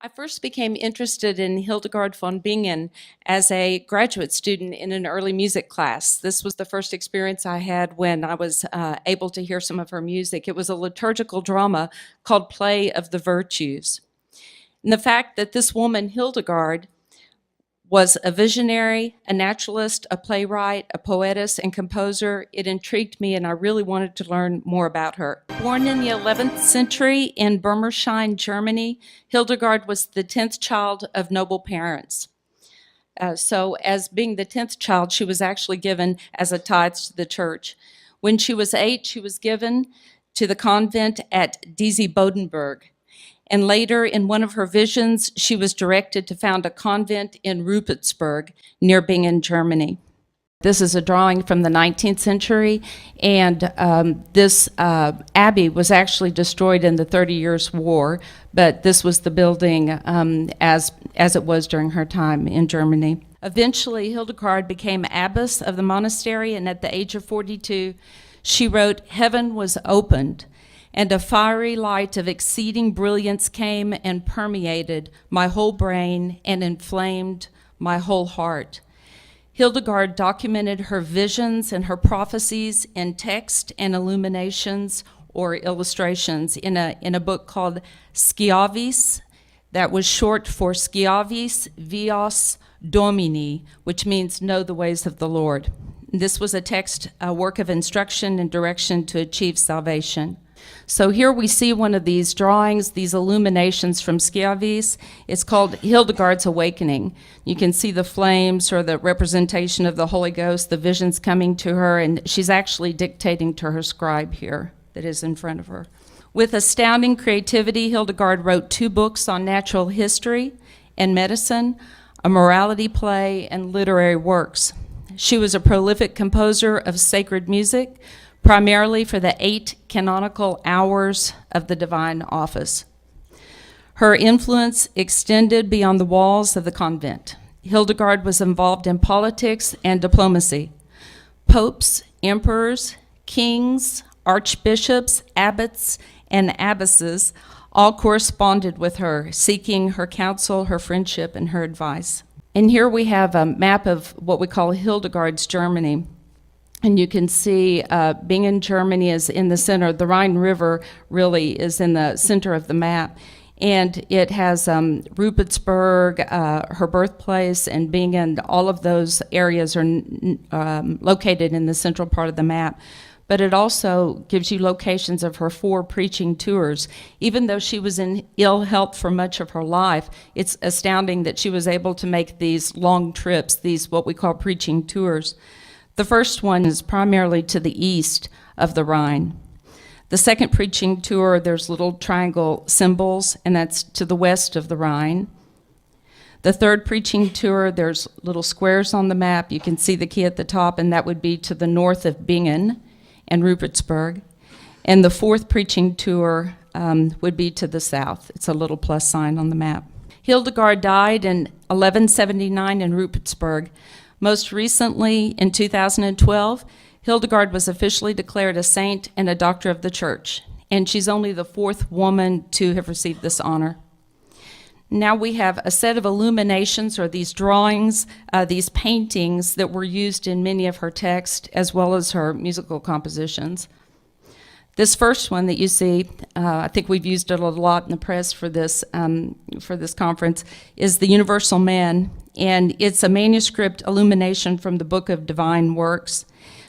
I first became interested in Hildegard von Bingen as a graduate student in an early music class. This was the first experience I had when I was able to hear some of her music. It was a liturgical drama called Play of the Virtues. And the fact that this woman, Hildegard, was a visionary, a naturalist, a playwright, a poetess, and composer. It intrigued me, and I really wanted to learn more about her. Born in the 11th century in Bermersheim, Germany, Hildegard was the 10th child of noble parents. So as being the 10th child, she was actually given as a tithe to the church. When she was 8, she was given to the convent at Diese-Bodenberg. And later, in one of her visions, she was directed to found a convent in Rupertsberg near Bingen, Germany. This is a drawing from the 19th century, and this abbey was actually destroyed in the 30 Years' War, but this was the building as it was during her time in Germany. Eventually, Hildegard became abbess of the monastery, and at the age of 42, she wrote, "Heaven was opened, and a fiery light of exceeding brilliance came and permeated my whole brain and inflamed my whole heart." Hildegard documented her visions and her prophecies in text and illuminations or illustrations in a book called Sciavis, that was short for Sciavis Vios Domini, which means know the ways of the Lord. This was a work of instruction and direction to achieve salvation. So here we see one of these drawings, these illuminations from Sciavis. It's called Hildegard's Awakening. You can see the flames or the representation of the Holy Ghost, the visions coming to her, and she's actually dictating to her scribe here that is in front of her. With astounding creativity, Hildegard wrote 2 books on natural history and medicine, a morality play, and literary works. She was a prolific composer of sacred music, primarily for the 8 canonical hours of the divine office. Her influence extended beyond the walls of the convent. Hildegard was involved in politics and diplomacy. Popes, emperors, kings, archbishops, abbots, and abbesses all corresponded with her, seeking her counsel, her friendship, and her advice. And here we have a map of what we call Hildegard's Germany. And you can see Bingen, Germany is in the center. The Rhine River really is in the center of the map. And it has Rupertsberg, her birthplace, and Bingen. All of those areas are located in the central part of the map. But it also gives you locations of her 4 preaching tours. Even though she was in ill health for much of her life, it's astounding that she was able to make these long trips, these what we call preaching tours. The first one is primarily to the east of the Rhine. The second preaching tour, there's little triangle symbols, and that's to the west of the Rhine. The third preaching tour, there's little squares on the map. You can see the key at the top, and that would be to the north of Bingen and Rupertsberg. And the fourth preaching tour would be to the south. It's a little plus sign on the map. Hildegard died in 1179 in Rupertsberg. Most recently, in 2012, Hildegard was officially declared a saint and a doctor of the church, and she's only the 4th woman to have received this honor. Now we have a set of illuminations, or these drawings, these paintings that were used in many of her texts, as well as her musical compositions. This first one that you see, I think we've used it a lot in the press for this conference, is the Universal Man, and it's a manuscript illumination from the Book of Divine Works,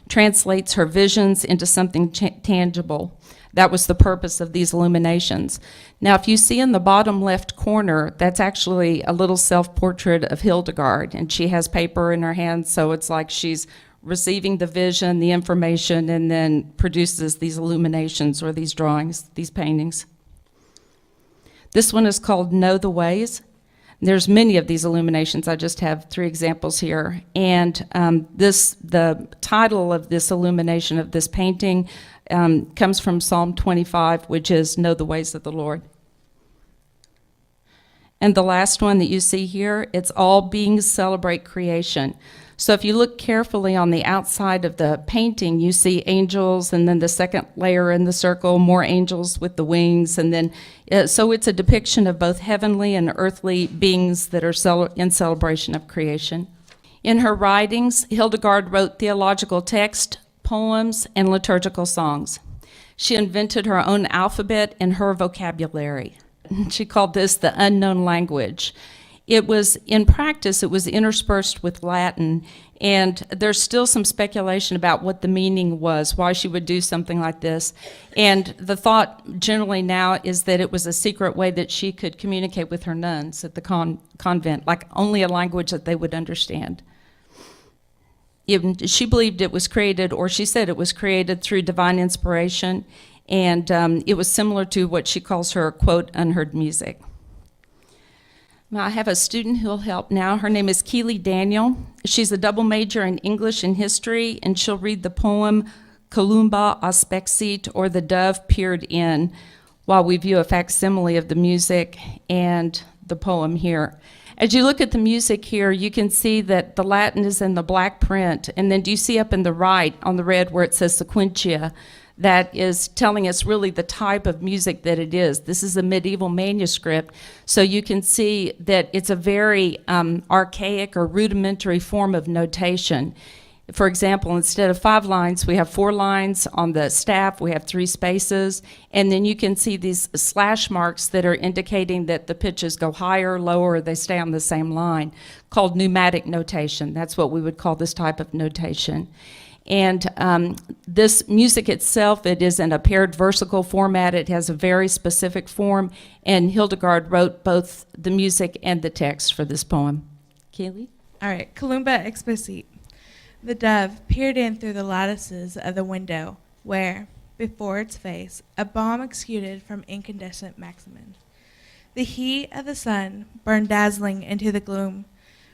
translates her visions into something tangible. That was the purpose of these illuminations. Now, if you see in the bottom left corner, that's actually a little self-portrait of Hildegard, and she has paper in her hand, so it's like she's receiving the vision, the information, and then produces these illuminations or these drawings, these paintings. This one is called Know the Ways. There's many of these illuminations. I just have 3 examples here. And the title of this illumination of this painting comes from Psalm 25, which is Know the Ways of the Lord. And the last one that you see here, it's all beings celebrate creation. So if you look carefully on the outside of the painting, you see angels, and then the second layer in the circle, more angels with the wings, and then, so it's a depiction of both heavenly and earthly beings that are in celebration of creation. In her writings, Hildegard wrote theological text, poems, and liturgical songs. She invented her own alphabet and her vocabulary. She called this the unknown language. It was, in practice, it was interspersed with Latin, and there's still some speculation about what the meaning was, why she would do something like this. And the thought generally now is that it was a secret way that she could communicate with her nuns at the convent, like only a language that they would understand. She believed it was created, or she said it was created through divine inspiration, and it was similar to what she calls her, quote, unheard music. Now, I have a student who'll help now. Her name is Keely Daniel. She's a double major in English and history, and she'll read the poem Columba Aspexit, or The Dove Peered In, while we view a facsimile of the music and the poem here. As you look at the music here, you can see that the Latin is in the black print, and then do you see up in the right on the red where it says sequentia? That is telling us really the type of music that it is. This is a medieval manuscript, so you can see that it's a very archaic or rudimentary form of notation. For example, instead of 5 lines, we have 4 lines. On the staff, we have 3 spaces, and then you can see these slash marks that are indicating that the pitches go higher, lower, or they stay on the same line, called pneumatic notation. That's what we would call this type of notation. And this music itself, it is in a paired versicle format. It has a very specific form, and Hildegard wrote both the music and the text for this poem. Keely? All right, Columba Explicit. The dove peered in through the lattices of the window, where, before its face, a bomb exuded from incandescent Maximin. The heat of the sun burned dazzling into the gloom,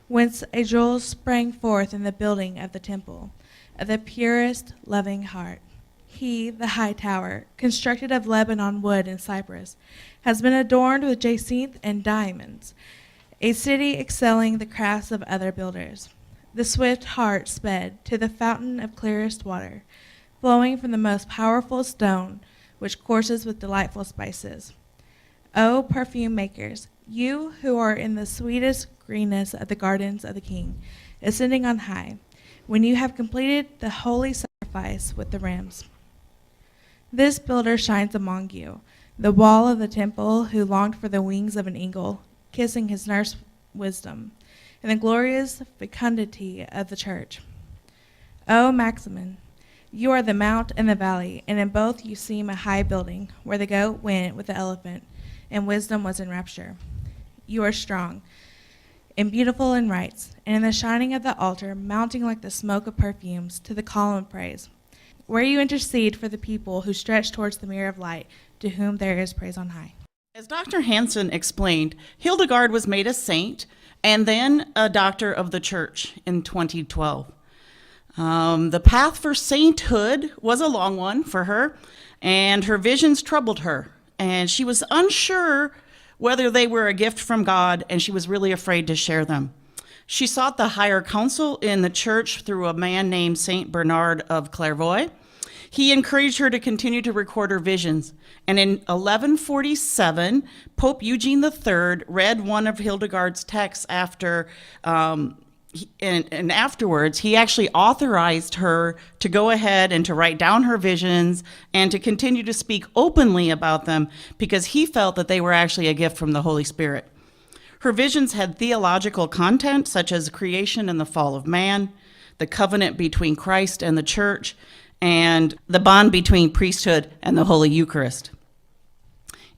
whence a jewel sprang forth in the building of the temple of the purest, loving heart. He, the high tower, constructed of Lebanon wood and cypress, has been adorned with jacinth and diamonds, a city excelling the crafts of other builders. The swift heart sped to the fountain of clearest water, flowing from the most powerful stone, which courses with delightful spices. O perfume makers, you who are in the sweetest greenness of the gardens of the king, ascending on high, when you have completed the holy sacrifice with the rams. This builder shines among you, the wall of the temple who longed for the wings of an eagle, kissing his nurse wisdom, and the glorious fecundity of the church. O Maximin, you are the mount and the valley, and in both you seem a high building, where the goat went with the elephant, and wisdom was in rapture. You are strong, and beautiful in rites, and in the shining of the altar, mounting like the smoke of perfumes to the column of praise, where you intercede for the people who stretch towards the mirror of light, to whom there is praise on high. As Dr. Hanson explained, Hildegard was made a saint and then a doctor of the church in 2012. The path for sainthood was a long one for her, and her visions troubled her, and she was unsure whether they were a gift from God, and she was really afraid to share them. She sought the higher counsel in the church through a man named Saint Bernard of Clairvaux. He encouraged her to continue to record her visions, and in 1147, Pope Eugene III read one of Hildegard's texts after, and afterwards, he actually authorized her to go ahead and to write down her visions and to continue to speak openly about them, because he felt that they were actually a gift from the Holy Spirit. Her visions had theological content, such as creation and the fall of man, the covenant between Christ and the church, and the bond between priesthood and the Holy Eucharist.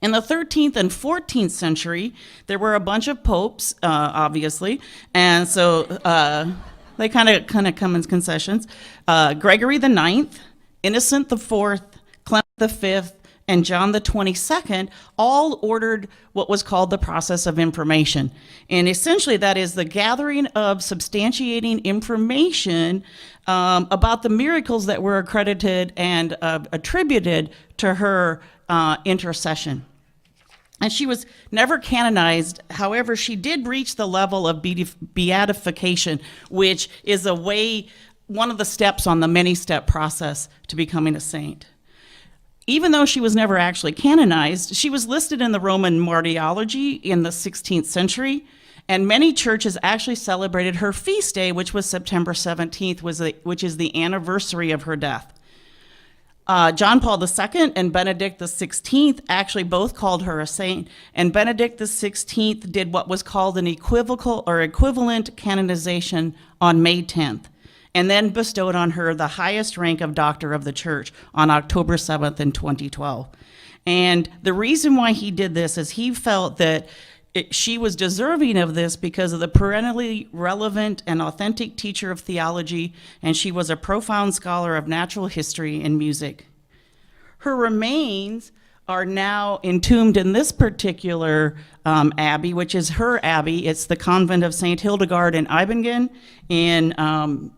In the 13th and 14th century, there were a bunch of popes, obviously, and so they kind of come in concessions. Gregory the Ninth, Innocent the Fourth, Clement the Fifth, and John the 22nd all ordered what was called the process of information. And essentially that is the gathering of substantiating information about the miracles that were accredited and attributed to her intercession. And she was never canonized. However, she did reach the level of beatification, which is one of the steps on the many-step process to becoming a saint. Even though she was never actually canonized, she was listed in the Roman Martyrology in the 16th century, and many churches actually celebrated her feast day, which was September 17th, which is the anniversary of her death. John Paul II and Benedict XVI actually both called her a saint, and Benedict XVI did what was called an equivocal or equivalent canonization on May 10th, and then bestowed on her the highest rank of Doctor of the Church on October 7th in 2012. And the reason why he did this is he felt that she was deserving of this because of the perennially relevant and authentic teacher of theology, and she was a profound scholar of natural history and music. Her remains are now entombed in this particular abbey, which is her abbey. It's the convent of St. Hildegard in Bingen in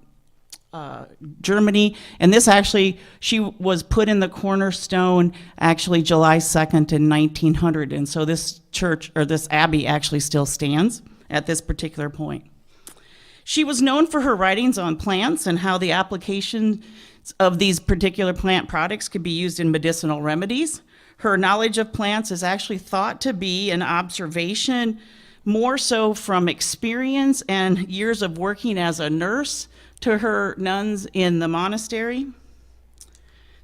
Germany. And this actually, she was put in the cornerstone actually July 2nd in 1900. And so this church, or this abbey, actually still stands at this particular point. She was known for her writings on plants and how the application of these particular plant products could be used in medicinal remedies. Her knowledge of plants is actually thought to be an observation more so from experience and years of working as a nurse to her nuns in the monastery.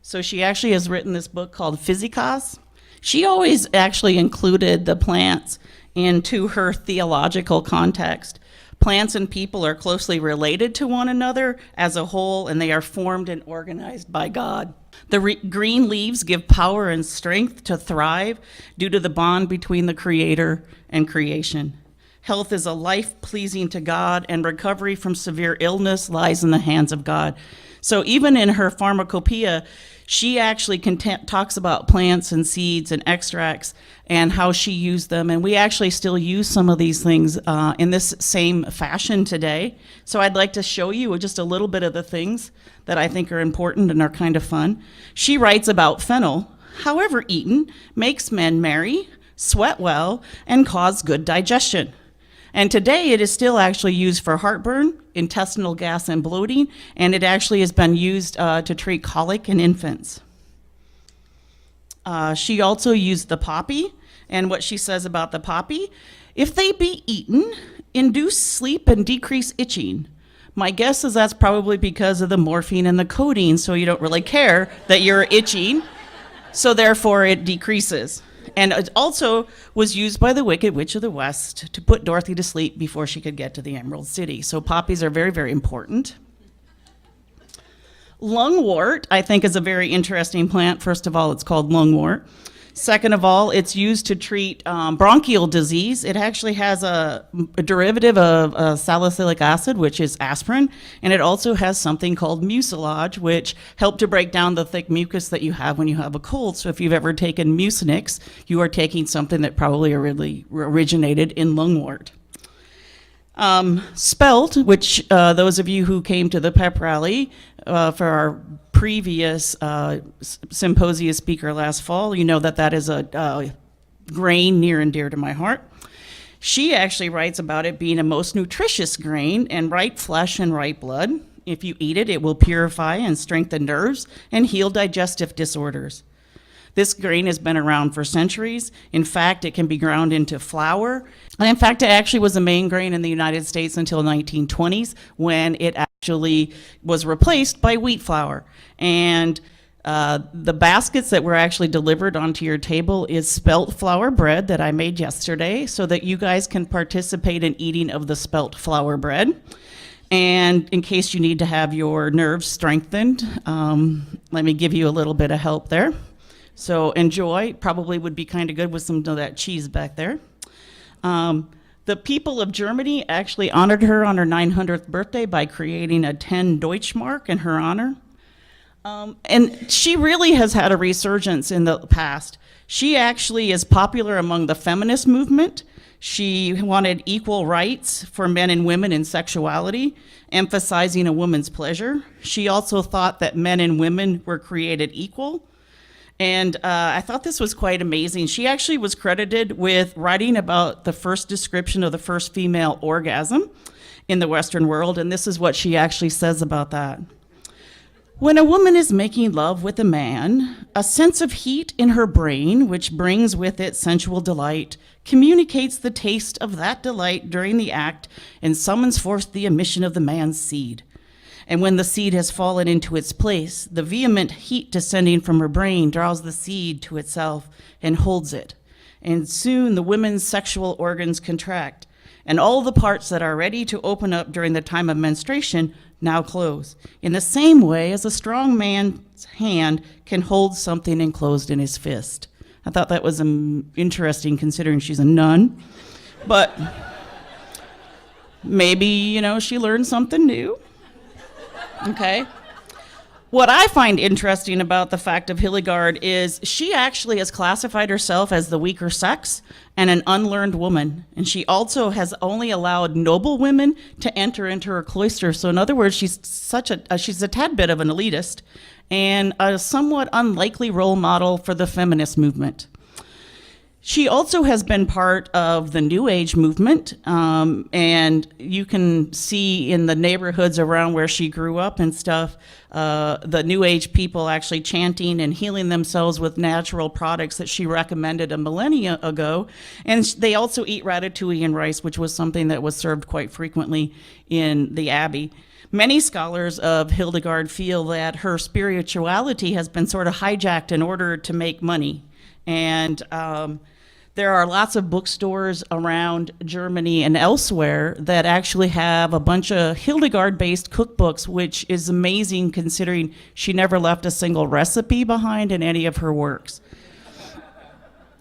So she actually has written this book called Physikas. She always actually included the plants into her theological context. Plants and people are closely related to one another as a whole, and they are formed and organized by God. The green leaves give power and strength to thrive due to the bond between the Creator and creation. Health is a life pleasing to God, and recovery from severe illness lies in the hands of God. So even in her pharmacopoeia, she actually talks about plants and seeds and extracts and how she used them. And we actually still use some of these things in this same fashion today. So I'd like to show you just a little bit of the things that I think are important and are kind of fun. She writes about fennel, however eaten, makes men merry, sweat well, and cause good digestion. And today it is still actually used for heartburn, intestinal gas, and bloating, and it actually has been used to treat colic in infants. She also used the poppy, and what she says about the poppy: if they be eaten, induce sleep and decrease itching. My guess is that's probably because of the morphine and the codeine, so you don't really care that you're itching, so therefore it decreases. And it also was used by the Wicked Witch of the West to put Dorothy to sleep before she could get to the Emerald City. So poppies are very, very important. Lungwort, I think, is a very interesting plant. First of all, it's called lungwort. Second of all, it's used to treat bronchial disease. It actually has a derivative of salicylic acid, which is aspirin, and it also has something called mucilage, which help to break down the thick mucus that you have when you have a cold. So if you've ever taken Mucinex, you are taking something that probably originated in lungwort. Spelt, which those of you who came to the pep rally for our previous symposium speaker last fall, you know that is a grain near and dear to my heart. She actually writes about it being a most nutritious grain and right flesh and right blood. If you eat it, it will purify and strengthen nerves and heal digestive disorders. This grain has been around for centuries. In fact, it can be ground into flour. And in fact, it actually was the main grain in the United States until 1920s, when it actually was replaced by wheat flour. And the baskets that were actually delivered onto your table is spelt flour bread that I made yesterday, so that you guys can participate in eating of the spelt flour bread. And in case you need to have your nerves strengthened, let me give you a little bit of help there. So enjoy. Probably would be kind of good with some of that cheese back there. The people of Germany actually honored her on her 900th birthday by creating a 10 Deutschmark in her honor. And she really has had a resurgence in the past. She actually is popular among the feminist movement. She wanted equal rights for men and women in sexuality, emphasizing a woman's pleasure. She also thought that men and women were created equal. And I thought this was quite amazing. She actually was credited with writing about the first description of the first female orgasm in the Western world, and this is what she actually says about that. When a woman is making love with a man, a sense of heat in her brain, which brings with it sensual delight, communicates the taste of that delight during the act and summons forth the emission of the man's seed. And when the seed has fallen into its place, the vehement heat descending from her brain draws the seed to itself and holds it. And soon the woman's sexual organs contract, and all the parts that are ready to open up during the time of menstruation now close, in the same way as a strong man's hand can hold something enclosed in his fist. I thought that was interesting considering she's a nun, but maybe, she learned something new. Okay. What I find interesting about the fact of Hildegard is she actually has classified herself as the weaker sex and an unlearned woman. And she also has only allowed noble women to enter into her cloister. So in other words, she's she's a tad bit of an elitist and a somewhat unlikely role model for the feminist movement. She also has been part of the New Age movement, and you can see in the neighborhoods around where she grew up and stuff, the New Age people actually chanting and healing themselves with natural products that she recommended a millennia ago. And they also eat ratatouille and rice, which was something that was served quite frequently in the Abbey. Many scholars of Hildegard feel that her spirituality has been sort of hijacked in order to make money. And there are lots of bookstores around Germany and elsewhere that actually have a bunch of Hildegard-based cookbooks, which is amazing considering she never left a single recipe behind in any of her works.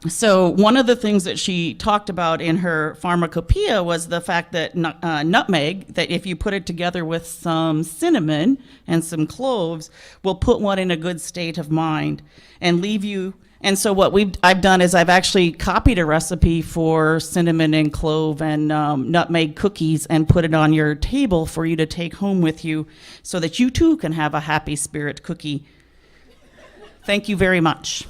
So one of the things that she talked about in her pharmacopoeia was the fact that nutmeg, that if you put it together with some cinnamon and some cloves, will put one in a good state of mind and leave you. And so what I've done is I've actually copied a recipe for cinnamon and clove and nutmeg cookies and put it on your table for you to take home with you so that you too can have a happy spirit cookie. Thank you very much.